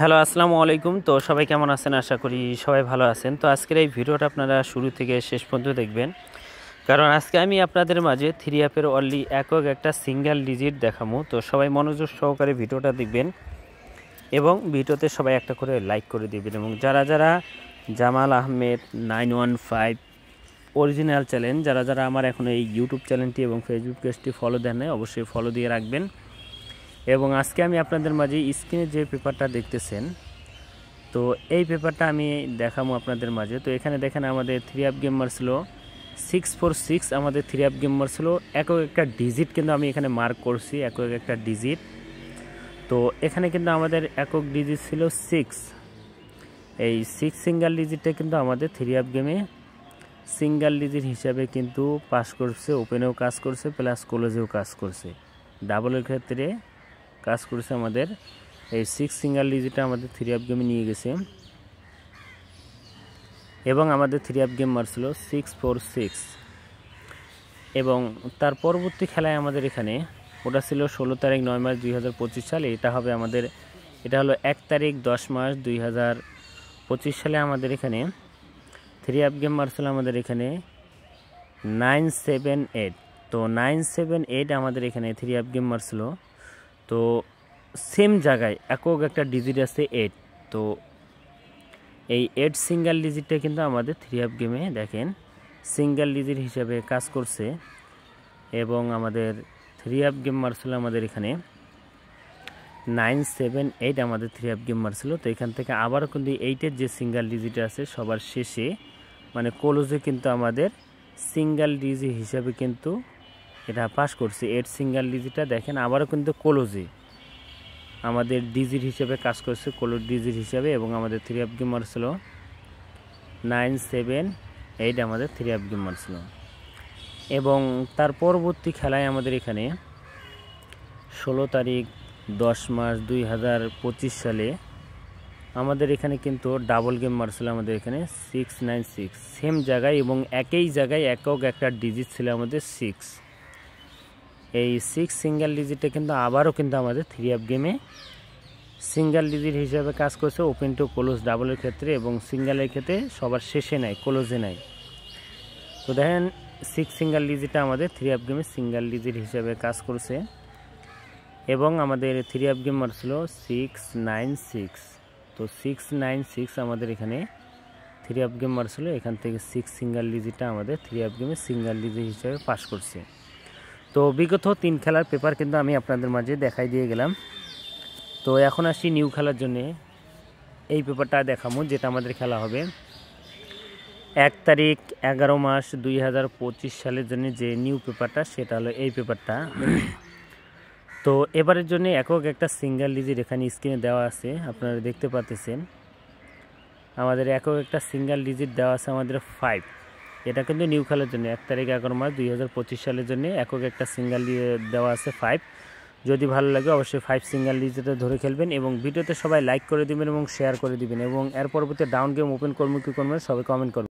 Hello, আসসালামু আলাইকুম। তো সবাই কেমন আছেন? আশা করি সবাই ভালো আছেন। তো আজকের এই ভিডিওটা আপনারা শুরু থেকে শেষ পর্যন্ত দেখবেন, কারণ আজকে আমি আপনাদের মাঝে 3 অ্যাপের অনলি একক একটা সিঙ্গেল ডিজিট দেখাবো। তো সবাই মনোযোগ সহকারে ভিডিওটা দেখবেন এবং ভিডিওতে সবাই একটা করে লাইক করে দিবেন। এবং যারা যারা জামাল আহমেদ 915 অরিজিনাল চ্যানেল, যারা যারা আমার এখন এই ইউটিউব চ্যানেলটি এবং ফেসবুক পেজটি ফলো দেন নাই, অবশ্যই ফলো দিয়ে রাখবেন। এবং আজকে আমি আপনাদের মাঝে স্ক্রিনে যে পেপারটা দেখতেছেন, তো এই পেপারটা আমি দেখাবো আপনাদের মাঝে। তো এখানে দেখেন আমাদের 3 অ্যাপ গেমার ছিল 646, আমাদের 3 অ্যাপ গেমার ছিল একক একটা ডিজিট, কিন্তু আমি এখানে মার্ক করছি একক একটা ডিজিট। তো এখানে কিন্তু আমাদের একক ডিজিট ছিল 6। এই 6 সিঙ্গেল ডিজিটটা কিন্তু আমাদের 3 অ্যাপ গেমে সিঙ্গেল ডিজিট হিসাবে কিন্তু পাস করছে, ওপেনেও কাজ করছে প্লাস ক্লোজেও কাজ করছে, ডাবলের ক্ষেত্রে কাজ করছে। আমাদের এই 6 সিঙ্গেল ডিজিটটা আমাদের 3 অ্যাপ গেমে নিয়ে গেছে এবং আমাদের 3 অ্যাপ গেম মারছিল 646। এবং তার পরবর্তী খেলায় আমাদের এখানে ওটা ছিল 16 তারিখ 9 মাস 2025 সালে। এটা হবে আমাদের, এটা হলো 1 তারিখ 10 মাস 2025 সালে। আমাদের এখানে 3 অ্যাপ গেম মারছিল আমাদের এখানে 978। তো 978 আমাদের এখানে 3 অ্যাপ গেম মারছিল। তো সেম জায়গায় একক একটা ডিজিট আছে 8। তো এই 8 সিঙ্গেল ডিজিটটা কিন্তু আমাদের 3 অ্যাপ গেমে দেখেন সিঙ্গেল ডিজিট হিসাবে কাজ করছে। এবং আমাদের 3 অ্যাপ গেম মারছিল আমাদের এখানে 978 আমাদের 3 অ্যাপ গেম মারছিল। তো এখান থেকে আবারও কিন্তু 8-এর যে সিঙ্গেল ডিজিট আছে সবার শেষে মানে ক্লোজে কিন্তু আমাদের সিঙ্গেল ডিজিট হিসাবে কিন্তু এটা পাস করছে। 8 সিঙ্গেল ডিজিটটা দেখেন আবারও কিন্তু ক্লোজে আমাদের ডিজিট হিসেবে কাজ করছে, ক্লোজ ডিজিট হিসাবে। এবং আমাদের 3 অ্যাপ গেম মারছিল 978 আমাদের 3 অ্যাপ গেম মারছিল। এবং তার পরবর্তী খেলায় আমাদের এখানে 16 তারিখ 10 মাস 2025 সালে আমাদের এখানে কিন্তু ডাবল গেম মারছিল আমাদের এখানে 696, সেম জায়গায় এবং একই জায়গায় একক একটা ডিজিট ছিল আমাদের 6। এই 6 সিঙ্গেল ডিজিটটা কিন্তু আবারও কিন্তু আমাদের 3 অ্যাপ গেমে সিঙ্গেল ডিজিট হিসাবে কাজ করছে, ওপেন টু ক্লোজ ডাবলের ক্ষেত্রে এবং সিঙ্গেলের ক্ষেত্রে সবার শেষে নাই, ক্লোজে নাই। তো দেখেন 6 সিঙ্গেল ডিজিটটা আমাদের 3 অ্যাপ গেমে সিঙ্গেল ডিজিট হিসাবে কাজ করছে। এবং আমাদের 3 অ্যাপ গেম মারছিল 696। তো 696 আমাদের এখানে 3 অ্যাপ গেম মারছিল, এখান থেকে 6 সিঙ্গেল ডিজিটটা আমাদের 3 অ্যাপ গেমে সিঙ্গেল ডিজিট হিসাবে পাস করছে। তো বিগত 3 খেলার পেপার কিন্তু আমি আপনাদের মাঝে দেখাই দিয়ে গেলাম। তো এখন আসি নিউ খেলার জন্যে, এই পেপারটা দেখাবো যেটা আমাদের খেলা হবে 1 তারিখ 11 মাস 2025 সালের জন্য। যে নিউ পেপারটা সেটা হলো এই পেপারটা। তো এবারের জন্য একক একটা সিঙ্গেল ডিজিট এখানে স্ক্রিনে দেওয়া আছে, আপনারা দেখতে পাচ্ছেন। আমাদের একক একটা সিঙ্গেল ডিজিট দেওয়া আছে আমাদের 5। এটা কিন্তু নিউ খেলার জন্য 1 তারিখ 11 মাস 2025 সালের জন্য একক একটা সিঙ্গেল দেওয়া আছে 5। যদি ভালো লাগে অবশ্যই 5 সিঙ্গেল ডিজিটে ধরে খেলবেন এবং ভিডিওতে সবাই লাইক করে দিবেন এবং শেয়ার করে দিবেন। এবং এর পরবর্তী ডাউন গেম ওপেন করবো কি করবেন সবাই কমেন্ট করবেন।